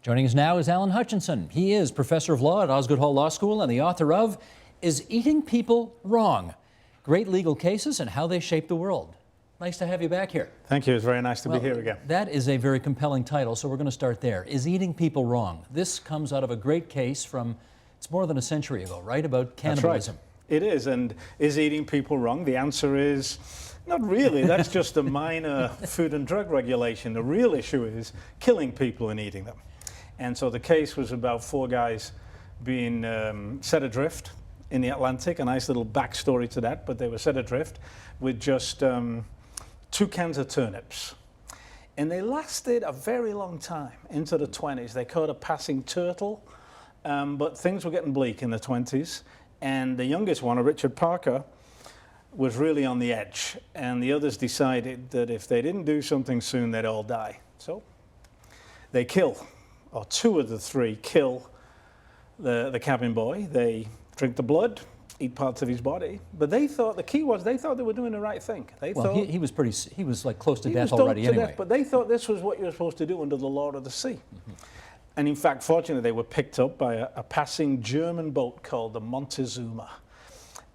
Joining us now is Allan Hutchinson. He is professor of law at Osgoode Hall Law School and the author of Is Eating People Wrong? Great Legal Cases and How They Shape the World. Nice to have you back here. Thank you. It's very nice to be here again. That is a very compelling title, so we're going to start there. Is Eating People Wrong? This comes out of a great case from, it's more than a century ago, right? About cannibalism. That's right. It is. And is eating people wrong? The answer is not really. That's just a minor food and drug regulation. The real issue is killing people and eating them. And so the case was about 4 guys being set adrift in the Atlantic. A nice little backstory to that, but they were set adrift with just 2 cans of turnips. And they lasted a very long time, into the 20s. They caught a passing turtle, but things were getting bleak in the 20s. And the youngest one, Richard Parker, was really on the edge. And the others decided that if they didn't do something soon, they'd all die. So they kill, or 2 of the 3 kill the cabin boy. They drink the blood, eat parts of his body. But they thought, the key was, they thought they were doing the right thing. They thought he was like close to death already anyway. Death, but they thought this was what you were supposed to do under the law of the sea. And in fact, fortunately, they were picked up by a passing German boat called the Montezuma.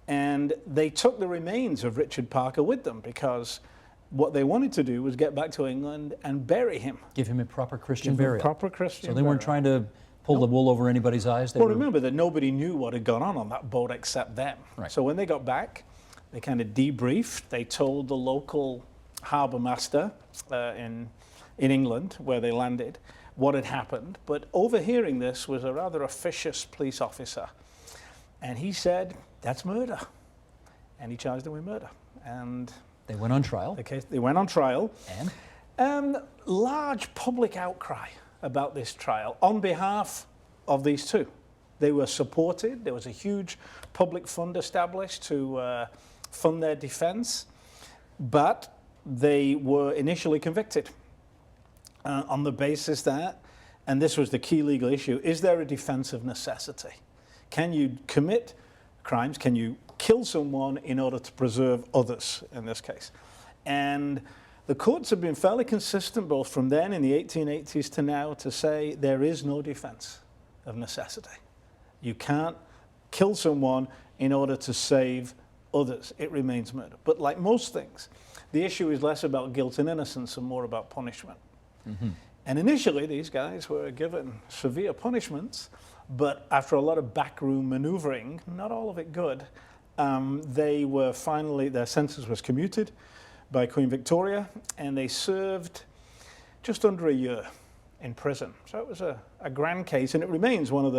And they took the remains of Richard Parker with them because what they wanted to do was get back to England and bury him. Give him a proper Christian burial. Proper Christian So they weren't trying to pull the wool over anybody's eyes? Well, remember that nobody knew what had gone on that boat except them. Right. So when they got back, they kind of debriefed. They told the local harbour master in England, where they landed, what had happened. But overhearing this was a rather officious police officer. And he said, that's murder. And he charged them with murder. And they went on trial. They went on trial. And? Large public outcry about this trial on behalf of these 2. They were supported. There was a huge public fund established to fund their defense. But they were initially convicted on the basis that, and this was the key legal issue, is there a defense of necessity? Can you commit crimes? Can you kill someone in order to preserve others, in this case? And the courts have been fairly consistent, both from then in the 1880s to now, to say there is no defense of necessity. You can't kill someone in order to save others. It remains murder. But like most things, the issue is less about guilt and innocence and more about punishment. And initially, these guys were given severe punishments, but after a lot of backroom maneuvering, not all of it good, they were finally, their sentence was commuted by Queen Victoria, and they served just under a year in prison. So it was a grand case, and it remains one of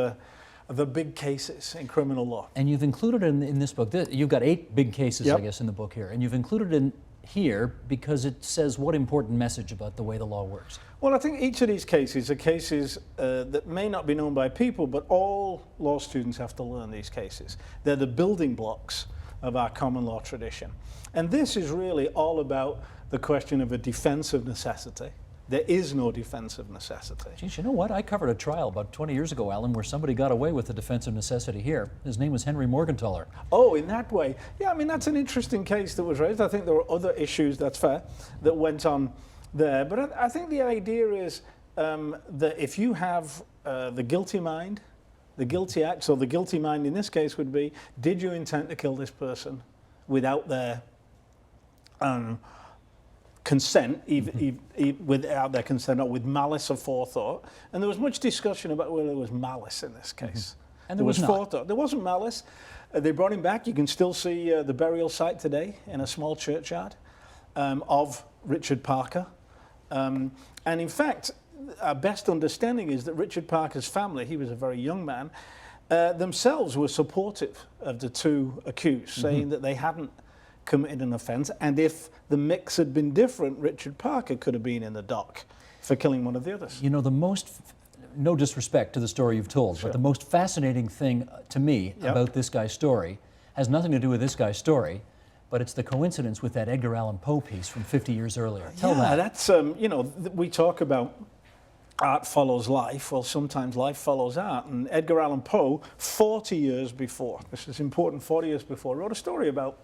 the big cases in criminal law. And you've included in this book, you've got 8 big cases, Yep. I guess, in the book here, and you've included in here because it says what important message about the way the law works? Well, I think each of these cases are cases that may not be known by people, but all law students have to learn these cases. They're the building blocks of our common law tradition. And this is really all about the question of a defense of necessity. There is no defense of necessity. Geez, you know what? I covered a trial about 20 years ago, Allan, where somebody got away with the defense of necessity here. His name was Henry Morgenthaler. Oh, in that way. Yeah, I mean, that's an interesting case that was raised. I think there were other issues, that's fair, that went on there. But I think the idea is that if you have the guilty mind, the guilty act, so the guilty mind in this case would be, did you intend to kill this person without their consent, without their consent, or with malice or forethought? And there was much discussion about whether there was malice in this case. And there was not. Forethought. There wasn't malice. They brought him back. You can still see the burial site today in a small churchyard of Richard Parker. And in fact, our best understanding is that Richard Parker's family, he was a very young man, themselves were supportive of the 2 accused, saying that they hadn't committed an offence, and if the mix had been different, Richard Parker could have been in the dock for killing one of the others. You know, the most, no disrespect to the story you've told, but the most fascinating thing to me about this guy's story has nothing to do with this guy's story, but it's the coincidence with that Edgar Allan Poe piece from 50 years earlier. Tell that. That's, you know, we talk about art follows life. Well, sometimes life follows art. And Edgar Allan Poe, 40 years before, this is important, 40 years before, wrote a story about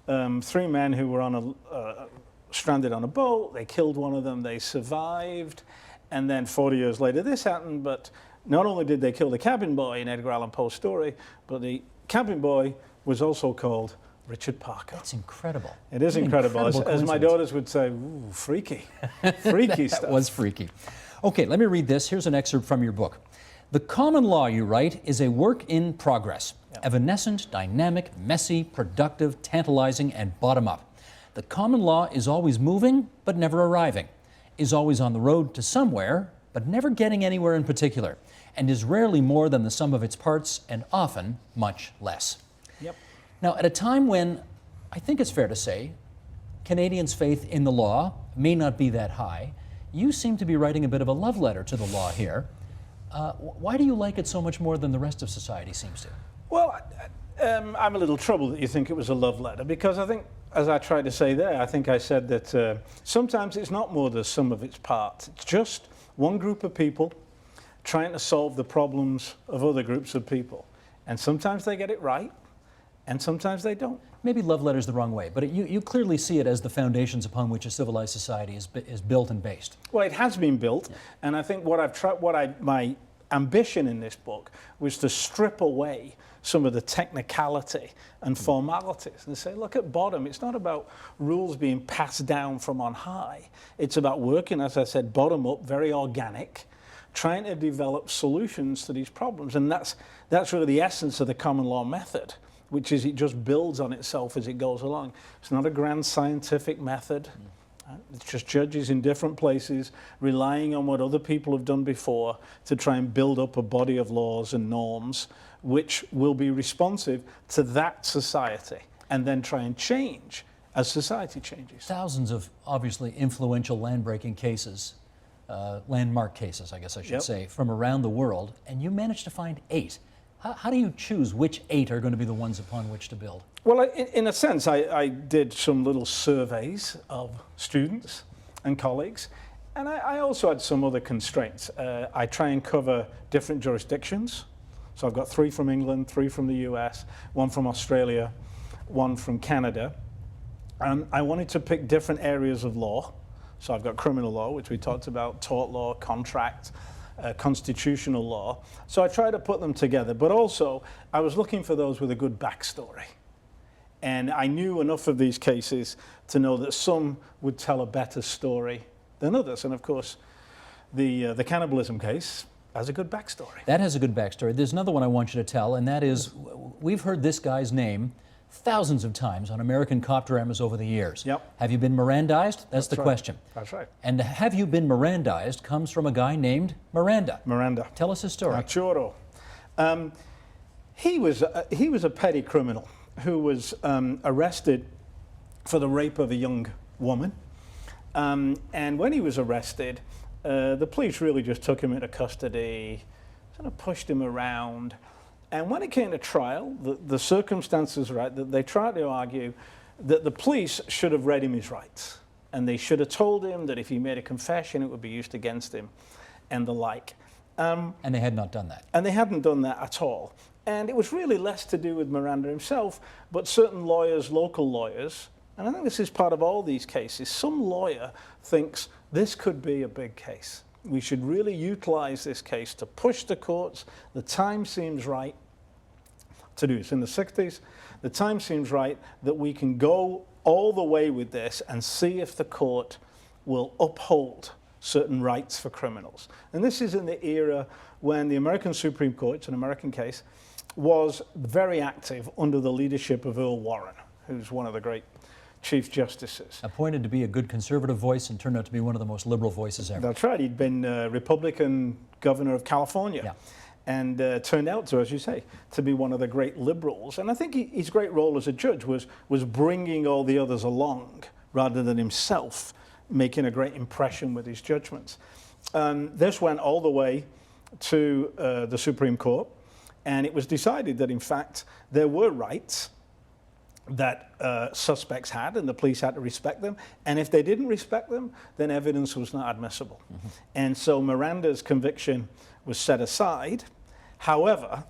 3 men who were on stranded on a boat. They killed one of them. They survived. And then 40 years later, this happened, but not only did they kill the cabin boy in Edgar Allan Poe's story, but the cabin boy was also called Richard Parker. That's incredible. It is incredible. As my coincidence. daughters would say, ooh, freaky. Freaky stuff. That was freaky. Okay, let me read this. Here's an excerpt from your book. The common law, you write, is a work in progress. Evanescent, dynamic, messy, productive, tantalizing, and bottom-up. The common law is always moving, but never arriving, is always on the road to somewhere, but never getting anywhere in particular, and is rarely more than the sum of its parts, and often much less. Yep. Now, at a time when, I think it's fair to say, Canadians' faith in the law may not be that high, you seem to be writing a bit of a love letter to the law here. Why do you like it so much more than the rest of society seems to? Well, I'm a little troubled that you think it was a love letter, because I think, as I tried to say there, I think I said that sometimes it's not more the sum of its parts. It's just one group of people trying to solve the problems of other groups of people. And sometimes they get it right, and sometimes they don't. Maybe love letter's the wrong way, but you clearly see it as the foundations upon which a civilized society is built and based. Well, it has been built, and I think my ambition in this book was to strip away some of the technicality and formalities and say, look, at bottom, it's not about rules being passed down from on high. It's about working, as I said, bottom up, very organic, trying to develop solutions to these problems. And that's really the essence of the common law method, which is it just builds on itself as it goes along. It's not a grand scientific method. It's just judges in different places relying on what other people have done before to try and build up a body of laws and norms which will be responsive to that society and then try and change as society changes. Thousands of obviously influential land-breaking cases, landmark cases, I guess I should say, from around the world, and you managed to find 8. How do you choose which 8 are going to be the ones upon which to build? Well, in a sense, I did some little surveys of students and colleagues, and I also had some other constraints. I try and cover different jurisdictions. So I've got 3 from England, 3 from the US, 1 from Australia, 1 from Canada. And I wanted to pick different areas of law. So I've got criminal law, which we talked about, tort law, contract, constitutional law. So I tried to put them together, but also I was looking for those with a good backstory. And I knew enough of these cases to know that some would tell a better story than others. And of course, the cannibalism case has a good backstory. That has a good backstory. There's another one I want you to tell, and that is, we've heard this guy's name thousands of times on American cop dramas over the years. Yep. Have you been Mirandized? That's the question. That's right. And have you been Mirandized comes from a guy named Miranda. Miranda. Tell us his story. Choro. He was a petty criminal who was arrested for the rape of a young woman. And when he was arrested, the police really just took him into custody, sort of pushed him around. And when it came to trial, the circumstances were right that they tried to argue that the police should have read him his rights. And they should have told him that if he made a confession, it would be used against him and the like. And they had not done that. And they hadn't done that at all. And it was really less to do with Miranda himself, but certain lawyers, local lawyers, and I think this is part of all these cases, some lawyer thinks this could be a big case. We should really utilize this case to push the courts. The time seems right to do this. In the 60s, the time seems right that we can go all the way with this and see if the court will uphold certain rights for criminals. And this is in the era when the American Supreme Court, it's an American case, was very active under the leadership of Earl Warren, who's one of the great Chief Justices. Appointed to be a good conservative voice and turned out to be one of the most liberal voices ever. That's right. He'd been Republican governor of California. Yeah. And turned out to, as you say, to be one of the great liberals. And I think his great role as a judge was bringing all the others along rather than himself making a great impression with his judgments. This went all the way to the Supreme Court, and it was decided that, in fact, there were rights that suspects had, and the police had to respect them. And if they didn't respect them, then evidence was not admissible. Mm-hmm. And so Miranda's conviction was set aside. However,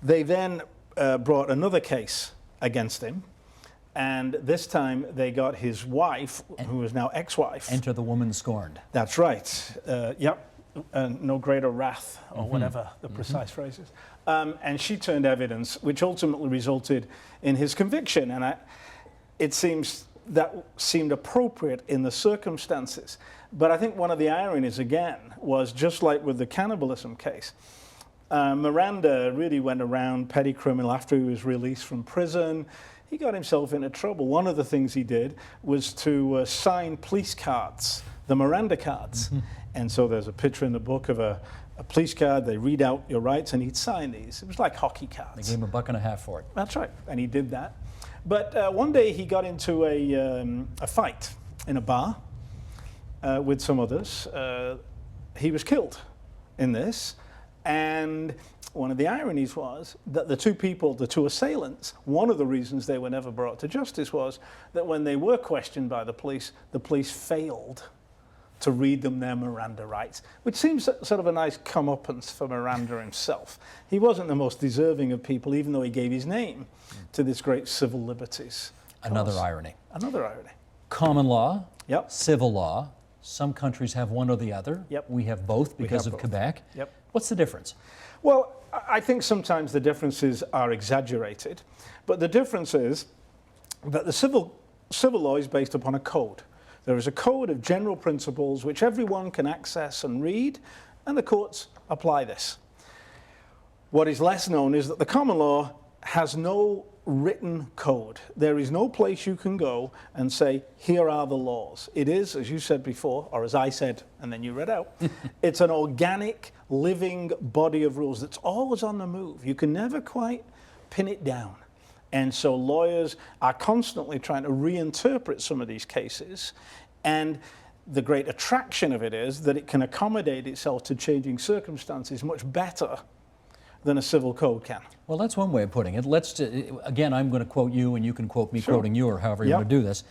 they then brought another case against him. And this time they got his wife, who is now ex-wife. Enter the woman scorned. That's right. Yep. no greater wrath, or whatever the precise phrase is. And she turned evidence, which ultimately resulted in his conviction. And it seems that seemed appropriate in the circumstances. But I think one of the ironies, again, was just like with the cannibalism case, Miranda really went around petty criminal after he was released from prison. He got himself into trouble. One of the things he did was to sign police cards, the Miranda cards. And so there's a picture in the book of a police card. They read out your rights, and he'd sign these. It was like hockey cards. They gave him $1.50 for it. That's right, and he did that. But one day he got into a fight in a bar with some others. He was killed in this, and one of the ironies was that the two assailants, one of the reasons they were never brought to justice was that when they were questioned by the police failed to read them their Miranda rights, which seems sort of a nice comeuppance for Miranda himself. He wasn't the most deserving of people, even though he gave his name to this great civil liberties cause. Another irony. Another irony. Common law, Yep. civil law. Some countries have one or the other. Yep. We have both because of both. Quebec. Yep. What's the difference? Well, I think sometimes the differences are exaggerated, but the difference is that the civil law is based upon a code. There is a code of general principles which everyone can access and read, and the courts apply this. What is less known is that the common law has no written code. There is no place you can go and say, here are the laws. It is, as you said before, or as I said, and then you read out, it's an organic, living body of rules that's always on the move. You can never quite pin it down. And so lawyers are constantly trying to reinterpret some of these cases. And the great attraction of it is that it can accommodate itself to changing circumstances much better than a civil code can. Well, that's one way of putting it. Again, I'm going to quote you, and you can quote me quoting you, or however you want to do this.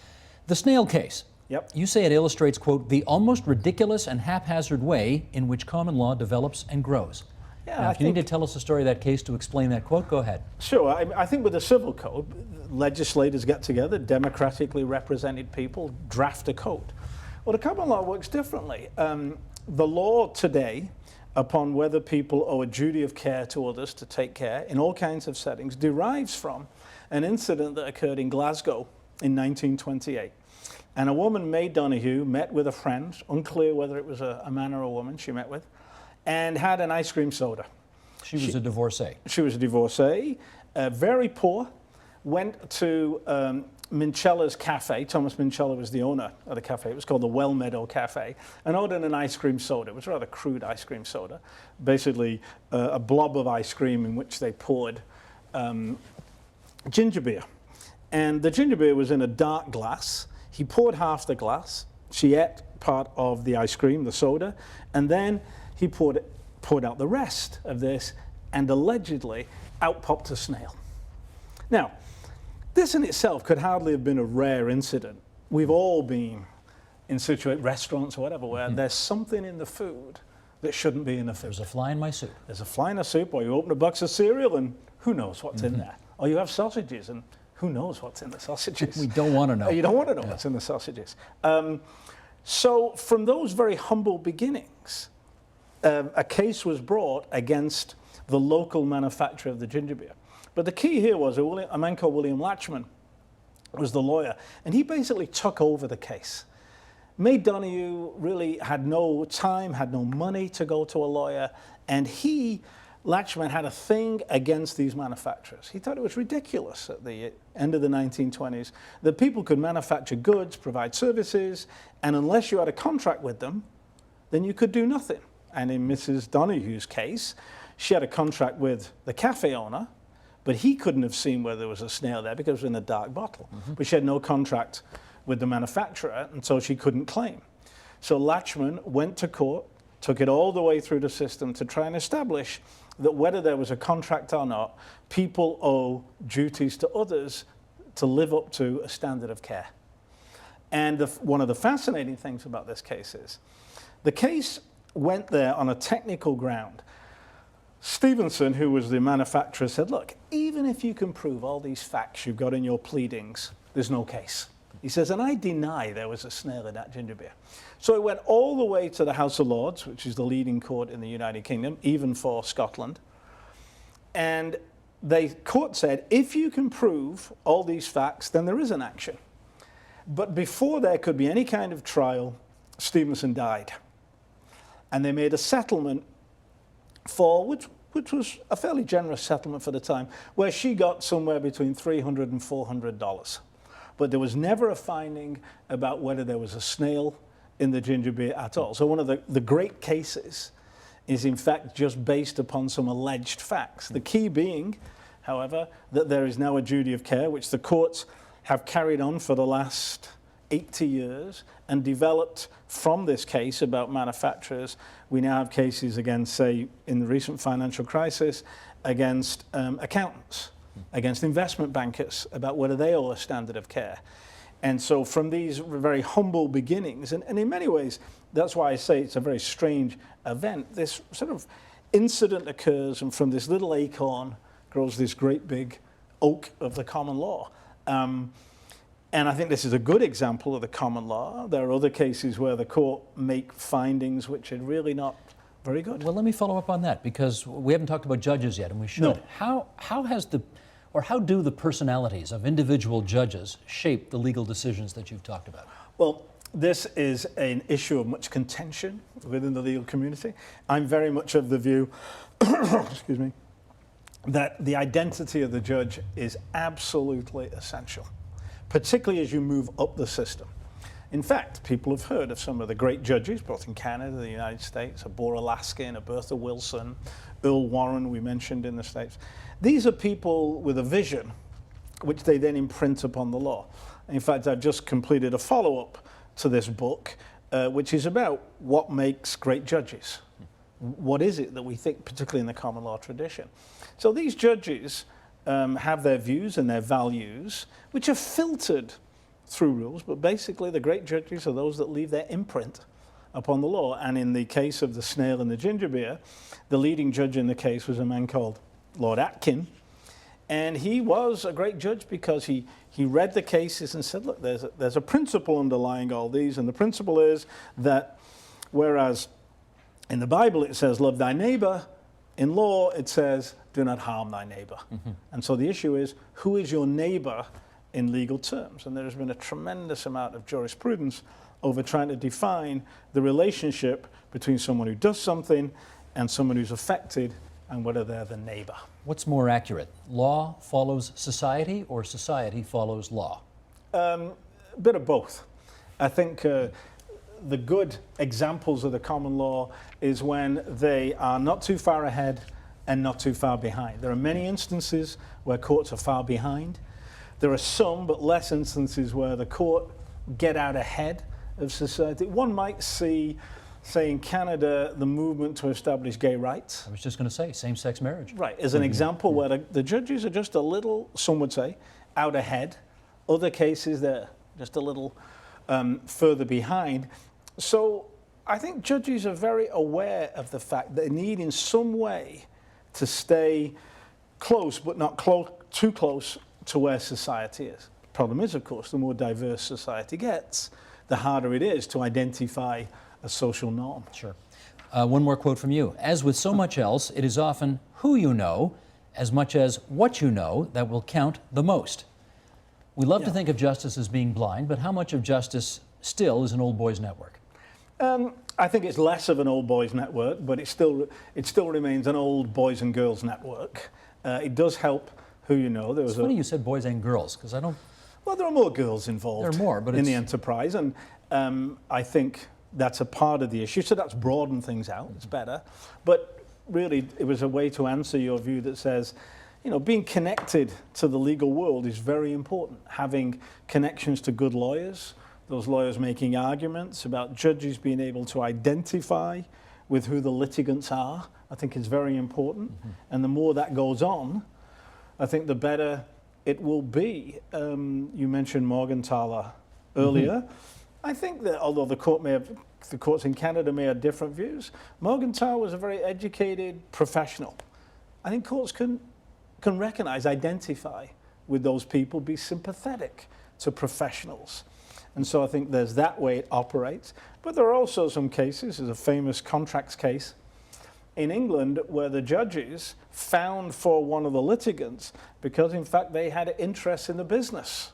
The Snail Case. Yep. You say it illustrates, quote, the almost ridiculous and haphazard way in which common law develops and grows. Yeah, now, if you need to tell us the story of that case to explain that quote, go ahead. Sure. I think with the civil code, legislators get together, democratically represented people draft a code. Well, the common law works differently. The law today, upon whether people owe a duty of care to others to take care in all kinds of settings, derives from an incident that occurred in Glasgow in 1928. And a woman, May Donoghue, met with a friend, unclear whether it was a man or a woman she met with, and had an ice cream soda. She was a divorcee. She was a divorcee, very poor, went to Mincella's Cafe. Thomas Mincella was the owner of the cafe. It was called the Well Meadow Cafe, and ordered an ice cream soda. It was a rather crude ice cream soda, basically a blob of ice cream in which they poured ginger beer. And the ginger beer was in a dark glass. He poured half the glass. She ate part of the ice cream, the soda, and then he poured out the rest of this, and allegedly out popped a snail. Now, this in itself could hardly have been a rare incident. We've all been in restaurants or whatever where there's something in the food that shouldn't be in the food. There's a fly in my soup. There's a fly in the soup, or you open a box of cereal and who knows what's in there. Or you have sausages and who knows what's in the sausages. We don't want to know. You don't want to know what's in the sausages. So from those very humble beginnings, a case was brought against the local manufacturer of the ginger beer. But the key here was a man called William Latchman was the lawyer, and he basically took over the case. May Donoghue really had no time, had no money to go to a lawyer, and Latchman had a thing against these manufacturers. He thought it was ridiculous at the end of the 1920s that people could manufacture goods, provide services, and unless you had a contract with them, then you could do nothing. And in Mrs. Donoghue's case, she had a contract with the cafe owner, but he couldn't have seen whether there was a snail there because it was in a dark bottle. But she had no contract with the manufacturer, and so she couldn't claim. So Latchman went to court, took it all the way through the system to try and establish that whether there was a contract or not, people owe duties to others to live up to a standard of care. And one of the fascinating things about this case is the case went there on a technical ground. Stevenson, who was the manufacturer, said, look, even if you can prove all these facts you've got in your pleadings, there's no case. He says, and I deny there was a snail in that ginger beer. So it went all the way to the House of Lords, which is the leading court in the United Kingdom, even for Scotland. And the court said, if you can prove all these facts, then there is an action. But before there could be any kind of trial, Stevenson died. And they made a settlement for, which was a fairly generous settlement for the time, where she got somewhere between $300 and $400. But there was never a finding about whether there was a snail in the ginger beer at all. So one of the great cases is in fact just based upon some alleged facts. The key being, however, that there is now a duty of care, which the courts have carried on for the last 80 years and developed from this case about manufacturers. We now have cases against, say, in the recent financial crisis, against accountants, against investment bankers, about whether they owe a standard of care. And so from these very humble beginnings, and in many ways, that's why I say it's a very strange event, this sort of incident occurs, and from this little acorn grows this great big oak of the common law. And I think this is a good example of the common law. There are other cases where the court make findings which are really not very good. Well, let me follow up on that, because we haven't talked about judges yet, and we should. No. How do the personalities of individual judges shape the legal decisions that you've talked about? Well, this is an issue of much contention within the legal community. I'm very much of the view, excuse me, that the identity of the judge is absolutely essential, particularly as you move up the system. In fact, people have heard of some of the great judges, both in Canada, the United States, a Bora Laskin, a Bertha Wilson, Earl Warren, we mentioned in the States. These are people with a vision, which they then imprint upon the law. In fact, I've just completed a follow-up to this book, which is about what makes great judges. What is it that we think, particularly in the common law tradition? So these judges have their views and their values, which are filtered through rules, but basically the great judges are those that leave their imprint upon the law. And in the case of the snail and the ginger beer, the leading judge in the case was a man called Lord Atkin, and he was a great judge because he read the cases and said, look, there's a principle underlying all these, and the principle is that whereas in the Bible it says love thy neighbor, in law it says do not harm thy neighbor. Mm-hmm. And so the issue is, who is your neighbor in legal terms? And there has been a tremendous amount of jurisprudence over trying to define the relationship between someone who does something and someone who's affected, and whether they're the neighbor. What's more accurate? Law follows society, or society follows law? A bit of both. I think the good examples of the common law is when they are not too far ahead and not too far behind. There are many instances where courts are far behind. There are some, but less instances where the court get out ahead of society. One might see, say in Canada, the movement to establish gay rights. I was just going to say, same-sex marriage. Right, as an example where the judges are just a little, some would say, out ahead. Other cases, they're just a little further behind. So I think judges are very aware of the fact that they need in some way to stay close, but not too close to where society is. The problem is, of course, the more diverse society gets, the harder it is to identify a social norm. Sure. One more quote from you. As with so much else, it is often who you know, as much as what you know, that will count the most. We love to think of justice as being blind, but how much of justice still is an old boys network? I think it's less of an old boys network, but it still remains an old boys and girls network. It does help who you know. It's funny you said boys and girls, because I don't... Well, there are more girls involved. There are more, but in the enterprise, and I think that's a part of the issue. So that's broadened things out. It's better. But really, it was a way to answer your view that says, you know, being connected to the legal world is very important. Having connections to good lawyers, those lawyers making arguments about judges being able to identify with who the litigants are, I think is very important. Mm-hmm. And the more that goes on, I think the better it will be. You mentioned Morgenthaler earlier. Mm-hmm. I think that although the courts in Canada may have different views, Morgenthaler was a very educated professional. I think courts can recognize, identify with those people, be sympathetic to professionals. And so I think there's that way it operates. But there are also some cases, there's a famous contracts case in England where the judges found for one of the litigants because in fact they had interest in the business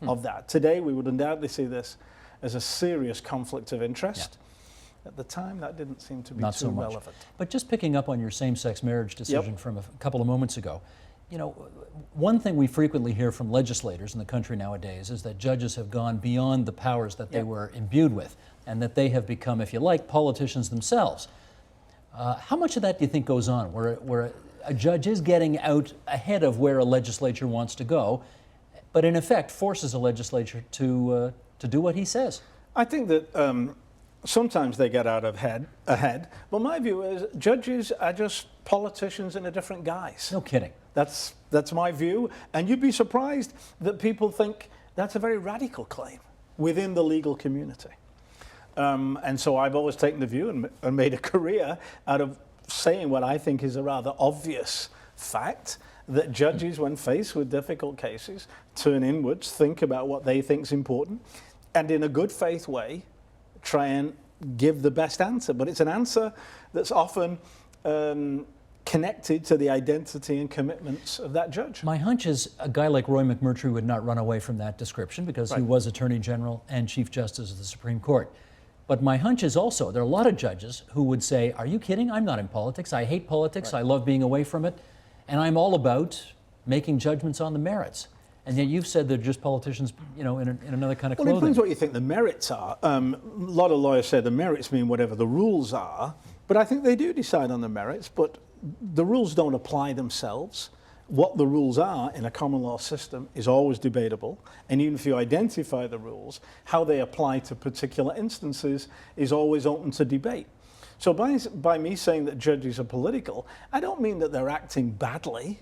of that. Today we would undoubtedly see this as a serious conflict of interest. At the time that didn't seem to be Not too so much. relevant. But just picking up on your same-sex marriage decision from a couple of moments ago, you know, one thing we frequently hear from legislators in the country nowadays is that judges have gone beyond the powers that they were imbued with, and that they have become, if you like, politicians themselves. How much of that do you think goes on, where a judge is getting out ahead of where a legislature wants to go, but in effect forces a legislature to do what he says? I think that sometimes they get out of ahead, but my view is judges are just politicians in a different guise. No kidding. That's my view, and you'd be surprised that people think that's a very radical claim within the legal community. And so I've always taken the view and made a career out of saying what I think is a rather obvious fact, that judges, when faced with difficult cases, turn inwards, think about what they think is important, and in a good faith way, try and give the best answer. But it's an answer that's often connected to the identity and commitments of that judge. My hunch is a guy like Roy McMurtry would not run away from that description because he was Attorney General and Chief Justice of the Supreme Court. But my hunch is also there are a lot of judges who would say, are you kidding? I'm not in politics. I hate politics. I love being away from it. And I'm all about making judgments on the merits. And yet you've said they're just politicians, you know, in another kind of clothing. Well, it depends what you think the merits are. A lot of lawyers say the merits mean whatever the rules are, but I think they do decide on the merits, but the rules don't apply themselves. What the rules are in a common law system is always debatable, and even if you identify the rules, how they apply to particular instances is always open to debate. So by me saying that judges are political, I don't mean that they're acting badly,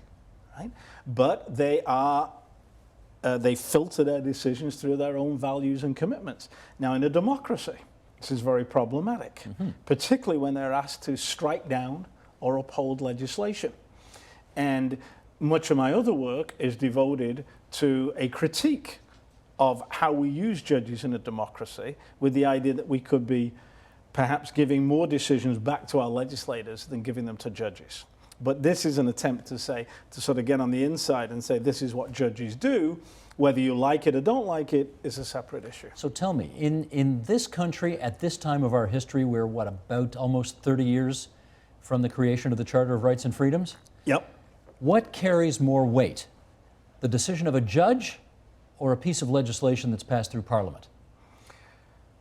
right? But they are they filter their decisions through their own values and commitments. Now, in a democracy, this is very problematic, particularly when they're asked to strike down or uphold legislation. And much of my other work is devoted to a critique of how we use judges in a democracy, with the idea that we could be perhaps giving more decisions back to our legislators than giving them to judges. But this is an attempt to sort of get on the inside and say this is what judges do. Whether you like it or don't like it is a separate issue. So tell me, in this country at this time of our history, we're what, about almost 30 years from the creation of the Charter of Rights and Freedoms? Yep. What carries more weight, the decision of a judge or a piece of legislation that's passed through Parliament?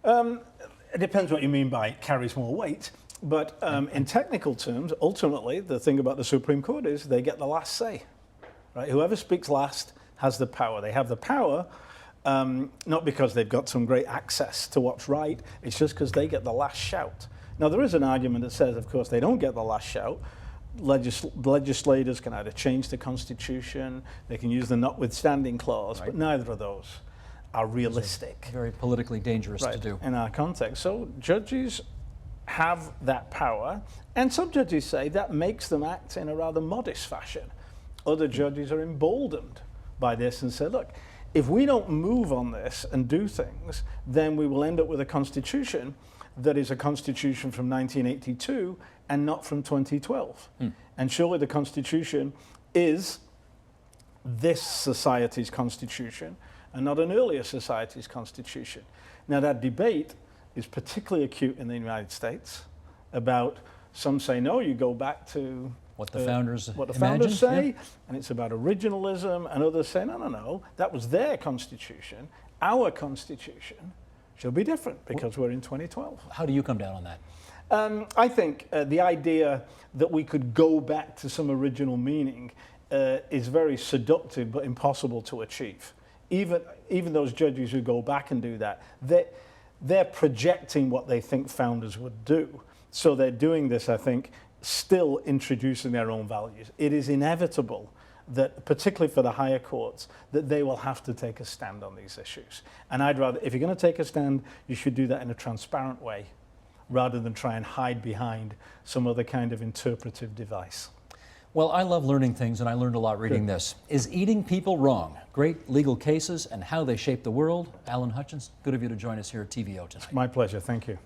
It depends what you mean by carries more weight. But in technical terms, ultimately, the thing about the Supreme Court is they get the last say. Right? Whoever speaks last has the power. They have the power not because they've got some great access to what's right, it's just because they get the last shout. Now, there is an argument that says, of course, they don't get the last shout. Legislators can either change the Constitution, they can use the notwithstanding clause, but neither of those are realistic. Very politically dangerous to do. In our context. So judges have that power, and some judges say that makes them act in a rather modest fashion. Other judges are emboldened by this and say, look, if we don't move on this and do things, then we will end up with a constitution that is a constitution from 1982 and not from 2012. And surely the Constitution is this society's constitution and not an earlier society's constitution. Now, that debate is particularly acute in the United States about, some say, no, you go back to what the founders say, and it's about originalism, and others say, no, that was their constitution. Our constitution shall be different because we're in 2012. How do you come down on that? I think the idea that we could go back to some original meaning is very seductive but impossible to achieve. Even those judges who go back and do that, they're projecting what they think founders would do. So they're doing this, I think, still introducing their own values. It is inevitable that, particularly for the higher courts, that they will have to take a stand on these issues. And I'd rather, if you're going to take a stand, you should do that in a transparent way, rather than try and hide behind some other kind of interpretive device. Well, I love learning things, and I learned a lot reading this. Is Eating People Wrong? Great Legal Cases and How They Shape the World. Allan Hutchinson, good of you to join us here at TVO tonight. My pleasure. Thank you.